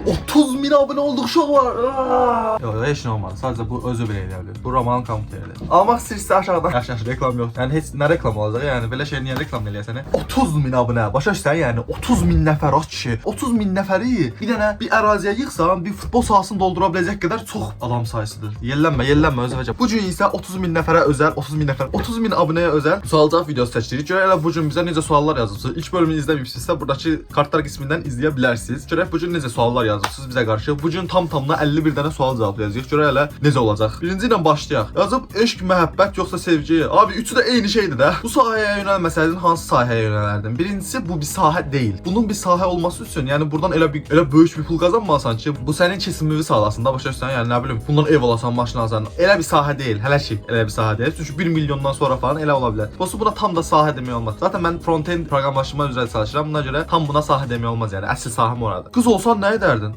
30 bin abone olduk şu var. Yok heç nə olmadı. Sadəcə bu özü belə eləyə bilər. Bu Roman kompüterdir. Almaq istəyirsə aşağıdan. Yaş reklam yox. Yəni heç nə reklam olacaq? Yəni belə şey niyə reklam eləyəsən? 30 min abunə. Başa düşsən yəni 30 min nəfər aç kişi. 30 min nəfəri bir dənə bir əraziyə yığsan, bir futbol sahasını doldura biləcək qədər çox adam sayısıdır. Yellənmə özünə. Bu gün isə 30 min nəfərə özəl, 30 min abunəyə özəl sual-cavab videosu seçirik. Görə elə bu gün bizə necə suallar yazırsınız. İlk bölümünü izləməyibsinizsə buradakı kartlar qismindən izləyə bilərsiniz. Görək bu gün necə suallar yazırsınız bizə qarşı. Bu gün tam-tamına 51 dənə sual cavablayacağıq. Görə elə necə olacaq. Birinci ilə başlayaq. Yazıb eşq, məhəbbət yoxsa sevgi? Abi üçü də eyni şeydir də. Bu sahəyə yönəlməsəydin hansı sahəyə yönələrdin? Birincisi bu bir sahə deyil. Bunun bir sahə olması üçün, yəni buradan elə böyük bir pul qazanmasan ki, bu sənin keçimini sağlasın da, başa düşsən? Yəni nə bilim, bundan ev alasan, maşın alasan. Elə bir sahə deyil. Hələ ki, elə bir sahə deyil. Çünki 1 milyondan sonra falan elə ola bilər. Buna tam da sahə demək olmaz. Zaten mən front-end proqramlaşdırma üzrə çalışıram. Buna görə tam buna sahə demək olmaz yəni. Əsl sahəm oradır. Qız olsan nə edərdin?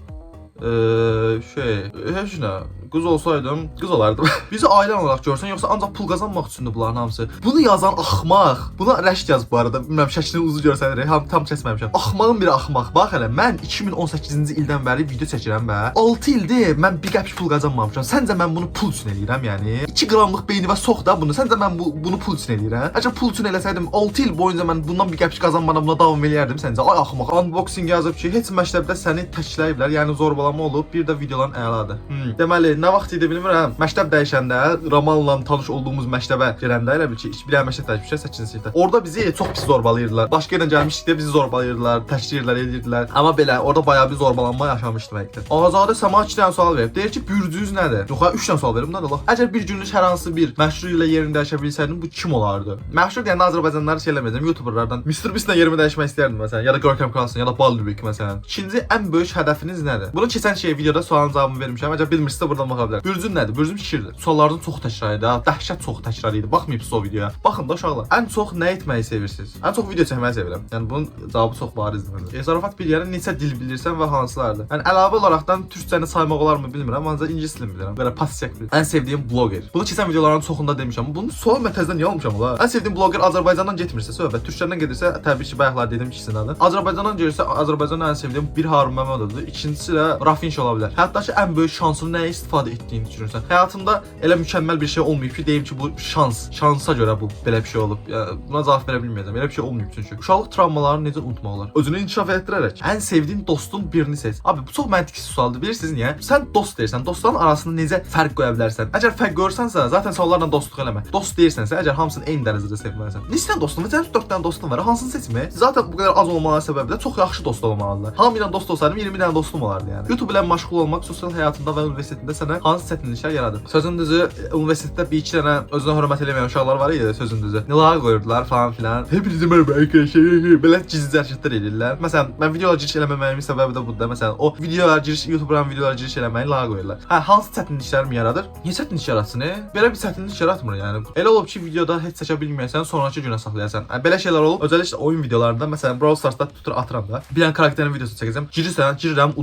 Heç nə. Qız olsaydım, qız olardım. Bizi ailən olaraq görsən, yoxsa ancaq pul qazanmaq üçündür bunların hamısı. Bunu yazan axmaq. Buna rəşk yaz bu arada. Bilmirəm şəklini uzun görsənir, tam kəsməmişəm. Axmağın biri axmaq. Bax hələ mən 2018-ci ildən bəri video çəkirəm və 6 ildir mən bir qəpik pul qazanmamışam. Səncə mən bunu pul üçün eləyirəm yəni? 2 qramlıq beynivə sox da bunu. Səncə mən bunu pul üçün eləyirəm? Əgər pul üçün eləsəydim 6 il boyunca mən bundan bir qəpik qazanmadan buna davam eləyərdim səncə? Ay axmaq. Unboxing yazıb ki, heç məktəbdə səni təkləyiblər, yəni zorbalama olub, bir də videoların əladır. Deməli, nə vaxt idi bilmirəm. Məktəb dəyişəndə, Ramanla tanış olduğumuz məktəbə girəndə elə bil ki, bir dənə məktəb dəyişmişə 8-ci sinifdə. Orada bizi çox pis zorbalayırdılar. Başqa yerdən gəlmişdik deyə bizi zorbalayırdılar, təşkillər edirdilər. Amma belə orada bayağı bir zorbalanma yaşamışdım həqiqətən. Azadə Səma 2 dənə sual verib. Deyir ki, bürcünüz nədir? Yox, 3 dənə sual verib. Nədir Allah? Əgər bir günlük hər hansı bir məşhur ilə yerini dəyişə bilsəydin, bu kim olardı? Məşhur deyəndə Azərbaycanlıları şey eləməyəcəm, YouTuberlardan. Mr. Beast-lə yerimi dəyişmək istəyərdim məsələn, ya da Görkəm Kralsın, ya da Baldurbik məsələn. İkinci ən böyük hədəfiniz nədir? Bunu keçən videoda sualın cavabını vermişəm. Əgər bilmirsinizsə buradan baxa bilərsiniz. Bürcün nədir? Bürcüm şişirdir. Suallardan çox təkrar idi. Dəhşət çox təkrar idi. Baxmayıbsınız o videoya. Baxın da uşaqlar. Ən çox nə etməyi sevirsiniz? Ən çox video çəkməyi sevirəm. Yəni bunun cavabı çox barizdir məndə. Zarafat bir yerə neçə dil bilirsən və hansılardır? Yəni əlavə olaraqdan türkçəni saymaq olarmı bilmirəm, ancaq ingilis dilini bilirəm. Belə pasiyak bilirəm. Ən sevdiyim bloger. Bunu keçən videoların çoxunda demişəm. Bunu sual mətəzdən niyə almışam ola? Ən sevdiyim bloger Azərbaycandan getmirsə, söhbət türkçədən gedirsə, təbii ki, bayaqlar dedim ikisindən. Azərbaycandan gəlirsə, Azərbaycandan ən sevdiyim bir Harun Məmmədovdur. İkincisi də Rafinş ola bilər. Hətta ki, ən böyük şansını nəyə istifadə etdiyini düşünürsən. Həyatımda elə mükəmməl bir şey olmayıb ki, deyim ki, bu şansa görə bu belə bir şey olub. Yəni buna cavab verə bilməyəcəm. Elə bir şey olmayıb çünki. Uşaqlıq travmalarını necə unutmaq olar? Özünü inkişaf etdirərək. Ən sevdiyin dostun birini seç. Abi bu çox məntiqli sualdır. Bilirsiniz niyə? Sən dost deyirsən, dostların arasında necə fərq qoya bilərsən? Əgər fərq görürsənsə, zaten sən onlarla dostluq eləmə. Dost deyirsənsə, əgər hamısını eyni dərəcədə sevməlisən. Neçə dənə dostun var? Sənin 4 dənə dostun var. Hansını seçmək? Zaten bu qədər az olmaların səbəbi də çox yaxşı dost olmalıdırlar. Hamı ilə dost olsaydım 20 dənə dostum olardı yəni. YouTube ilə məşğul olmaq sosial həyatında və universitetində sənə hansı çətinliklər yaradır? Sözün düzü, universitetdə bir iki dənə özünə hörmət eləməyən uşaqlar var idi, sözün düzü. Nilağa qoyurdular falan filan. Hepinizi merhaba arkadaşlar. Belə gizli hərəkətlər edirlər. Məsələn, mən videolara giriş eləməməyimin səbəbi də budur. Məsələn, o videolara giriş, YouTube-dan videolara giriş eləməyi lağa qoyurlar. Hə, hansı çətinliklərimi yaradır? Niyə çətinlik yaratsın? Belə bir çətinlik yaratmır yəni. Elə olub ki, videoda heç çəkə bilməyəsən, sonrakı günə saxlayasan. Belə şeylər olub. Özəlliklə oyun videolarında, məsələn, Brawl Stars-da tutur atıram da. Bir dənə karakterin videosu çəkəcəm. Girirəm,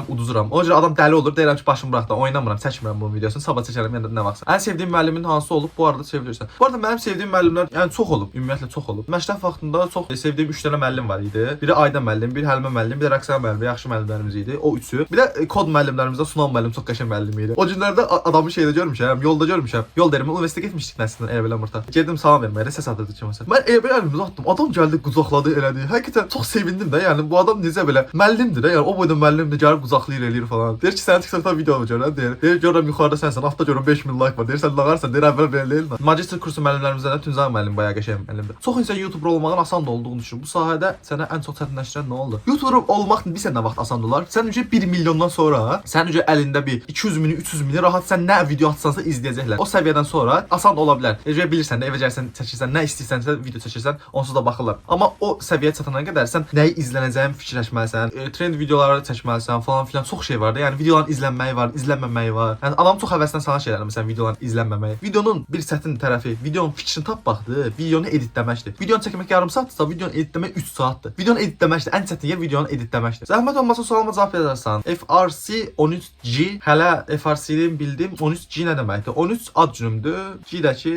uduzuram. O cür adam dəli olur, deyirəm ki, başımı burax da oynamıram, çəkmirəm bunun videosunu. Sabah çəkərəm yəni nə vaxtsa. Ən sevdiyim müəllimin hansı olub? Bu arada sevilirsən. Bu arada mənim sevdiyim müəllimlər yəni çox olub, ümumiyyətlə çox olub. Məktəb vaxtında çox sevdiyim 3 dənə müəllim var idi. Biri Aydan müəllim, biri Həlimə müəllim, bir də Rəqsan müəllim, yaxşı müəllimlərimiz idi. O üçü. Bir də kod müəllimlərimizdə Sunan müəllim çox qəşəng müəllim idi. O günlərdə adamı şeydə görmüşəm, yolda görmüşəm. Yol deyirəm, universitetə getmişdik nəslindən Erbil Murta. Gedim salam verməyə, səs atırdı ki məsələn. Mən Erbil əlimi uzatdım. Adam gəldi, qucaqladı, elədi. Həqiqətən çox sevindim də. Yəni bu adam necə belə müəllimdir də. Yəni o boyda müəllimdir, gəlib qucaqlayır, eləyir falan. Deyir ki, sənin TikTokda video görürəm, deyir. Deyir görürəm yuxarıda sənsən, altda görürəm 5000 like var. Deyirsən lağarsan, deyir əvvəl belə eləyilmə. Magistr kursu müəllimlərimizdən də Tünzay müəllim bayağı qəşəng müəllimdir. Çox insan YouTuber olmağın asan da olduğunu düşünür. Bu sahədə sənə ən çox çətinləşdirən nə oldu? YouTuber olmaq bilirsən nə vaxt asan olar? Sən ücə 1 milyondan sonra, sən ücə əlində bir 200 mini, 300 mini rahat sən nə video atsansa izləyəcəklər. O səviyyədən sonra asan ola bilər. Ecə bilirsən də evə gəlsən, çəkirsən, nə istəyirsənsə video çəkirsən, onsuz da baxırlar. Amma o səviyyəyə çatana qədər sən nəyi izlənəcəyin fikirləşməlisən, trend videoları çəkməlisən falan filan çox şey var da. Yəni videoların izlənməyi var, izlənməməyi var. Yəni adam çox həvəslə sana şeylər məsələn videoların izlənməməyi. Videonun bir çətin tərəfi, videonun fikrini tap baxdı, videonu editləməkdir. Videonu çəkmək yarım saatdırsa, videonu editləmək 3 saatdır. Videonu editləməkdir. Ən çətin yer videonu editləməkdir. Zəhmət olmasa sualıma cavab yazarsan. FRC 13G, hələ FRC-nin bildiyim 13G nə deməkdir? 13 ad günümdür. G-dəki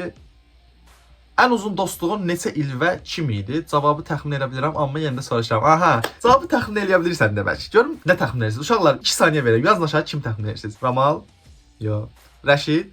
Ən uzun dostluğun neçə il və kim idi? Cavabı təxmin edə bilirəm, amma yenə də soruşuram. Aha, cavabı təxmin edə bilirsən demək. Görüm nə təxmin edirsiniz? Uşaqlar 2 saniyə verək. Yazın aşağı kim təxmin edirsiniz? Ramal? Yox. Rəşid?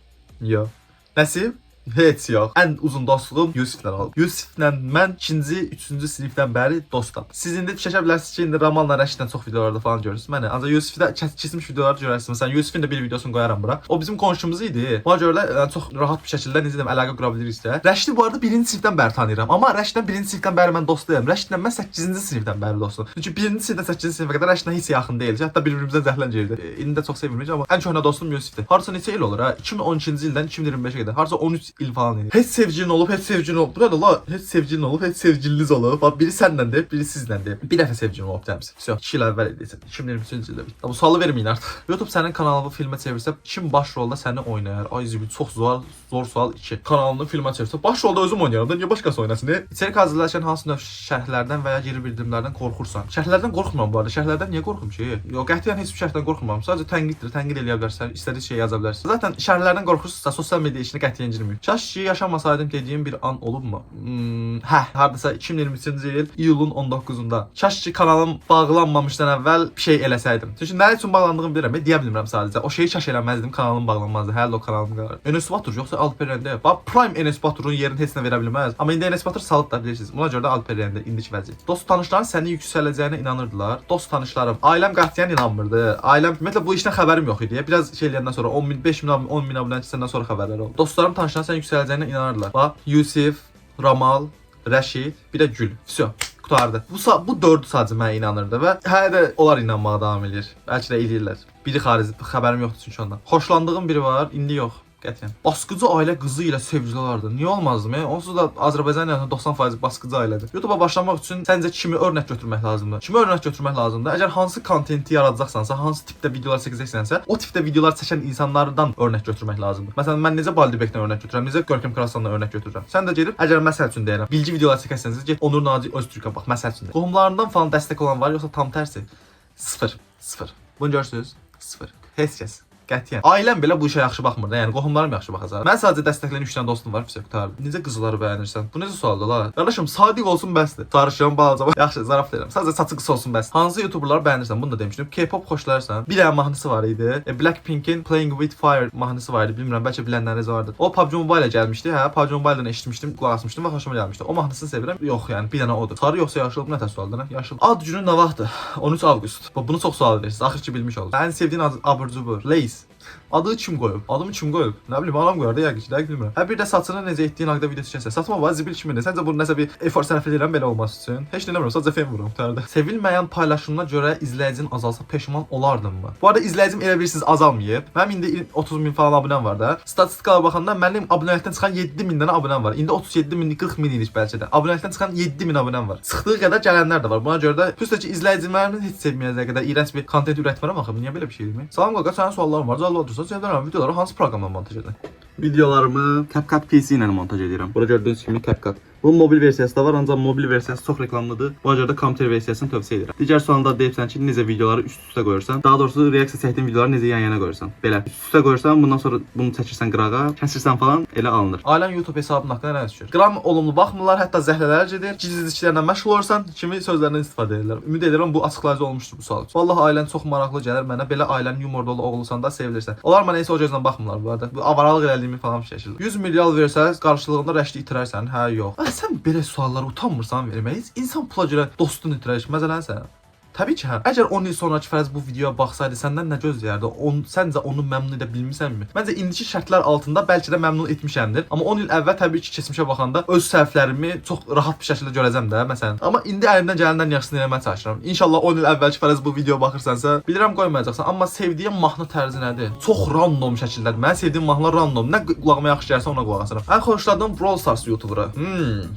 Yox. Nəsib? Heç yox. Ən uzun dostluğum Yusiflə oldu. Yusiflə mən 2-ci, 3-cü sinifdən bəri dostam. Siz indi fikirləşə bilərsiniz ki, indi Ramalla Rəşidlə çox videolarda falan görürsünüz. Mənə ancaq Yusifdə keçmiş videoları görərsiniz. Məsələn, Yusifin də bir videosunu qoyaram bura. O bizim qonşumuz idi. Buna görə də çox rahat bir şəkildə necə deyim, əlaqə qura biliriksə. Rəşidi bu arada 1-ci sinifdən bəri tanıyıram. Amma Rəşidlə 1-ci sinifdən bəri mən dost deyiləm. Rəşidlə mən 8-ci sinifdən bəri dostum. Çünki 1-ci sinifdən 8-ci sinifə qədər Rəşidlə heç yaxın deyilik. Hətta bir-birimizə zəhlən gəlirdi. İndi də çox sevilmirik, amma ən köhnə dostum Yusifdir. Harca neçə il olur ha? 2012-ci ildən 2025-ə qədər. Harca 13 il falan idi. Heç sevgilin olub, heç sevgilin olub. Burada la, heç sevgilin olub, heç sevgiliniz olub. Bax, biri sənləndir, biri sizləndir. Bir dəfə sevgilin olub təmsil. Всё, 2 il əvvəl idi. 2023-cü ildə bitdi. Bu sualı verməyin artıq. YouTube sənin kanalını filmə çevirsə, kim baş rolda səni oynayar? Ay zibil, çox zor sual 2. Kanalını filmə çevirsə, baş rolda özüm oynayaram da, niyə başqası oynasın? İçerik hazırlarkən hansı növ şərhlərdən və ya geri bildirimlərdən qorxursan? Şərhlərdən qorxmuram bu arada. Şərhlərdən niyə qorxum ki? Yox, qətiyyən heç bir şərhdən qorxmuram. Sadəcə tənqiddir, tənqid eləyə bilərsən, istədiyiniz şey yaza bilərsiniz. Zaten şərhlərdən qorxursunuzsa, sosial media işini qətiyyən girməyin. Kaş ki, yaşamasaydım dediyim bir an olubmu? Hardasa 2023-cü il iyulun 19-unda. Kaş ki kanalım bağlanmamışdan əvvəl bir şey eləsəydim. Çünki nə üçün bağlandığımı bilirəm, deyə bilmirəm sadəcə. O şeyi kaş eləməzdim, kanalım bağlanmazdı. Hələ o kanalım qalar. Enes Batur yoxsa Alper Rəndə? Bax Prime Enes Baturun yerini heç nə verə bilməz. Amma indi Enes Batur salıb da bilirsiniz. Buna görə də Alper Rəndə indiki vəziyyət. Dost tanışların səni yüksələcəyinə inanırdılar. Dost tanışlarım, ailəm qətiyyən inanmırdı. Ailəm ümumiyyətlə bu işdən xəbərim yox idi. Biraz şey eləyəndən sonra 10 min, 5 min, 10 min abunə keçəndən sonra xəbərlər oldu. Dostlarım tanışların səni yüksələcəyinə inanırdılar. Bax Yusif, Ramal, Rəşid, bir də Gül. Всё. Qutardı. Bu dördü sadəcə mənə inanırdı və hələ də onlar inanmağa davam edir. Bəlkə də eləyirlər. Biri xarici, xəbərim yoxdur çünki ondan. Xoşlandığım biri var, indi yox. Qətiyyən. Baskıcı ailə qızı ilə sevgili olardı. Niyə olmazdı? Onsuz da Azərbaycan yəni 90% baskıcı ailədir. YouTube-a başlamaq üçün səncə kimi örnək götürmək lazımdır? Kimi örnək götürmək lazımdır? Əgər hansı kontenti yaradacaqsansa, hansı tipdə videolar çəkəcəksənsə, o tipdə videolar çəkən insanlardan örnək götürmək lazımdır. Məsələn, mən necə Baldibekdən örnək götürürəm, necə Görkəm Kraslandan örnək götürürəm. Sən də gedib, əgər məsəl üçün deyirəm, bilgi videolar çəkərsənsə, get Onur Naci Öztürkə bax, məsəl üçün. Qohumlarından falan dəstək olan var, yoxsa tam tərsi? 0. Bunu görürsüz? 0. Heç kəs. Qətiyyən. Ailəm belə bu işə yaxşı baxmır da, yəni qohumlarım yaxşı baxacaq. Mən sadəcə dəstəkləyən 3 dənə dostum var, fisə qutardı. Necə qızları bəyənirsən? Bu necə sualdır la? Qardaşım, sadiq olsun bəsdir. Sarışın, balaca. Yaxşı, zaraf deyirəm. Sadəcə saçı qısa olsun bəs. Hansı YouTuberları bəyənirsən? Bunu da demişdim. K-pop xoşlayırsan. Bir dənə mahnısı var idi. Blackpink'in Playing with Fire mahnısı var idi. Bilmirəm, bəlkə bilənləriniz vardır. O PUBG Mobile-ə gəlmişdi. Hə, PUBG Mobile-dan eşitmişdim, qulaq asmışdım və xoşuma gəlmişdi. O mahnısını sevirəm. Yox, yəni bir dənə odur. Sarı yoxsa yaşıl, bu nə tə sualdır? Yaşıl. Ad günü nə vaxtdır? 13 avqust. Bunu çox sual verirsiniz. Axır ki bilmiş oldunuz. Ən sevdiyin abur-cubur. Lay's. Adı kim qoyub? Adımı kim qoyub? Nə bilim, anam qoyardı yəqin ki, dəqiq bilmirəm. Hə bir də saçını necə etdiyin haqqında video çəksən. Satma var, zibil kimidir. Səncə bunu nəsə bir efor sərf edirəm belə olması üçün? Heç nə eləmirəm, sadəcə fen vururam qurtardı. Sevilməyən paylaşımına görə izləyicin azalsa peşman olardınmı? Bu arada izləyicim elə bilirsiniz azalmayıb. Mənim indi 30 min falan abunəm var da. Statistikalara baxanda mənim abunəlikdən çıxan 7 min dənə abunəm var. İndi 37 min, 40 min idik bəlkə də. Abunəlikdən çıxan 7 min abunəm var. Çıxdığı qədər gələnlər də var. Buna görə də üstəki izləyicilərimin heç sevməyəcəyi qədər iyrənc bir kontent ürətmirəm axı. Niyə belə bir şey edeyim? Salam qaqa, sənin sualların var. Cavab olursa sevərəm. Videoları hansı proqramla montaj edirəm? Videolarımı CapCut PC ilə montaj edirəm. Bura gördüyünüz kimi CapCut. Bunun mobil versiyası da var, ancaq mobil versiyası çox reklamlıdır. Buna görə də kompüter versiyasını tövsiyə edirəm. Digər sualda deyibsən ki, necə videoları üst-üstə qoyursan, daha doğrusu reaksiya çəkdiyin videoları necə yan-yana qoyursan. Belə üst-üstə qoyursan, bundan sonra bunu çəkirsən qırağa, kəsirsən falan, elə alınır. Ailən YouTube hesabının haqqında nə düşünür? Qram olumlu baxmırlar, hətta zəhlələr gedir. Gizlizliklərlə məşğul olursan, kimi sözlərindən istifadə edirlər. Ümid edirəm bu açıqlayıcı olmuşdur bu sual üçün. Vallahi ailən çox maraqlı gəlir mənə. Belə ailənin yumor dolu oğlusan da sevilirsən. Onlar mənə heç o gözlə baxmırlar bu arada. Bu avaralıq elədiyimi falan fikirləşirlər. 100 milyar versəz, qarşılığında rəşdi itirərsən. Hə, yox. Ay, sən belə suallara utanmırsan verməyə. İnsan pula görə dostunu itirər, məsələn. Təbii ki, hə. Əgər 10 il sonraki fərz bu videoya baxsaydı, səndən nə gözləyərdi? Səncə onu məmnun edə bilmisənmi? Məncə indiki şərtlər altında bəlkə də məmnun etmişəmdir. Amma 10 il əvvəl təbii ki, keçmişə baxanda öz səhvlərimi çox rahat bir şəkildə görəcəm də, məsələn. Amma indi əlimdən gələnlərin yaxşısını eləməyə çalışıram. İnşallah 10 il əvvəlki fərz bu videoya baxırsansa, bilirəm qoymayacaqsan, amma sevdiyim mahnı tərzi nədir? Çox random şəkildə. Mən sevdiyim mahnılar random. Nə qulağıma yaxşı gəlsə ona qulaq asıram. Ən xoşladığım Brawl Stars YouTuberu.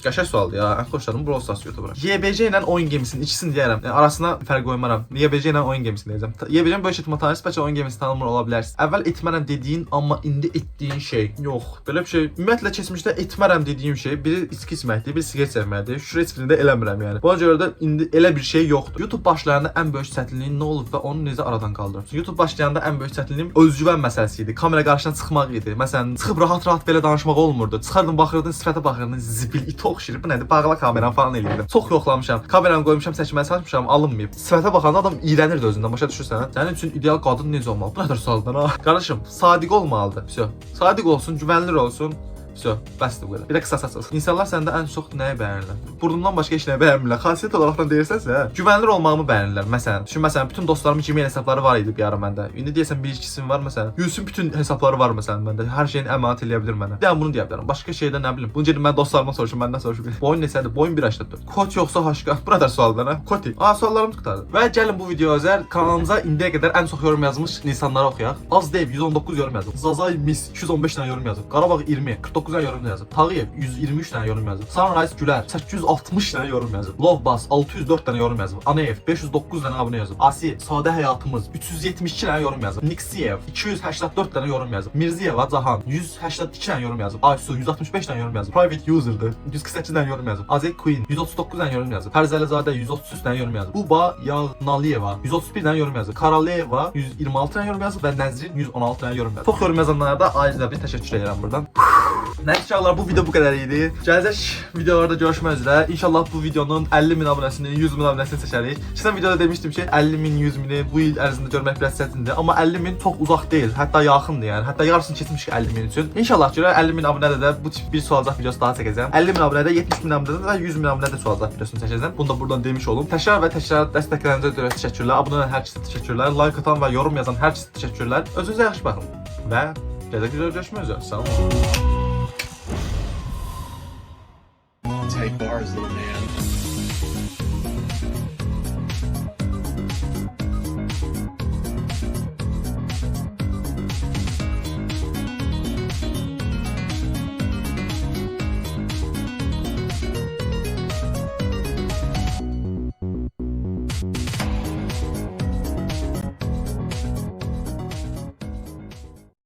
Qəşəng sualdır ya. Ən xoşladığım Brawl Stars YouTuberu. YBC ilə oyun gemisinin ikisini deyərəm. Arasına fərq qoymaram. YBC ilə oyun gemisini deyəcəm. YBC-nin böyük ihtimal tanıyırsınız, bəlkə oyun gemisini tanımır ola bilərsiniz. Əvvəl etmərəm dediyin, amma indi etdiyin şey. Yox, belə bir şey. Ümumiyyətlə keçmişdə etmərəm dediyim şey biri içki içməkdir, biri siqaret çəkməkdir. Şükür heç birini də eləmirəm yəni. Buna görə də indi elə bir şey yoxdur. YouTube başlayanda ən böyük çətinliyin nə olub və onu necə aradan qaldırırsın? YouTube başlayanda ən böyük çətinliyim özgüvən məsələsi idi. Kamera qarşısına çıxmaq idi. Məsələn, çıxıb rahat-rahat belə danışmaq olmurdu. Çıxardın, baxırdın, sifətə baxırdın, zibil it oxşayır. Bu nədir? Bağla kameranı falan eləyirdim. Çox yoxlamışam. Kameranı qoymuşam, çəkməyə çalışmışam, alınmayıb. Sifətə baxanda adam iyrənirdi özündən. Başa düşürsən? Sənin üçün ideal qadın necə olmalı? Bu nədir sualdan ha? Qardaşım, sadiq olmalıdır. Vəsə. Sadiq olsun, güvənli olsun. Vəsə, bəsdir bu qədər. Bir də qısa saç olsun. İnsanlar səndə ən çox nəyi bəyənirlər? Burnundan başqa heç nəyi bəyənmirlər. Xasiyyət olaraqdan deyirsənsə, güvənli olmağımı bəyənirlər. Məsələn, bütün dostlarımın Gmail hesabları var idi bir ara məndə. İndi deyəsən bir ikisinin var məsələn. Yusufun bütün hesabları var məsələn məndə. Hər şeyini əmanət eləyə bilər mənə. Yəni bunu deyə bilərəm. Başqa şeydə nə bilim. Bunu gedib mən dostlarıma soruşum, məndən soruşum. Boyun neçədir? Boyun 1.84. Kot yoxsa haşqa? Bu qədər suallar ha? Koti. Suallarımız qurtardı. Və gəlin bu video özəl kanalımıza indiyə qədər ən çox yorum yazmış insanları oxuyaq. Az deyib 119 yorum yazıb. Zazay Mis 215 dənə yorum yazıb. Qarabağ 20, 49 dənə yorum yazıb. Tağıyev 123 dənə yorum yazıb. Sunrise Gülər 860 dənə yorum yazıb. Lovbas 604 dənə yorum yazıb. Anayev 509 dənə abunə yazıb. Asi Sadə Həyatımız 372 dənə yorum yazıb. Niksiyev 284 dənə yorum yazıb. Mirziyeva Cahan 182 dənə yorum yazıb. Aysu 165 dənə yorum yazıb. Private User'dır 148 dənə yorum yazıb. Azek Queen 139 dənə yorum yazıb. Hərzəlizadə 133 dənə yorum yazıb. Buba Yağnaliyeva 131 dənə yorum yazıb. Karaliyeva 126 dənə yorum yazıb və Nəzrin 116 dənə yorum yazıb. Çox yorum yazanlara da ayrıca bir təşəkkür edirəm buradan. Nəysə bu video bu qədər idi. Gələcək videolarda görüşmək üzrə. İnşallah bu videonun 50.000 abunəsini, 100.000 abunəsini seçərik. Keçən videoda demişdim ki, 50.000, 100.000-i bu il ərzində görmək biraz çətindir. Amma 50.000 çox uzaq deyil, hətta yaxındır yəni. Hətta yarısını keçmişik 50.000 üçün. İnşallah görə 50.000 abunədə də bu tip bir sualcaq videosu daha çəkəcəm. 50.000 abunədə, 70.000 abunədə və 100.000 abunədə sualcaq videosunu çəkəcəm. Bunu da buradan demiş olum. Təkrar və təkrar dəstəklərinizə görə təşəkkürlər. Abunə olan hər kəsə təşəkkürlər. Like atan və yorum yazan hər kəsə təşəkkürlər. Özünüzə yaxşı baxın və gələcək videoda görüşmək üzrə. Sağ olun. Take bars, little man.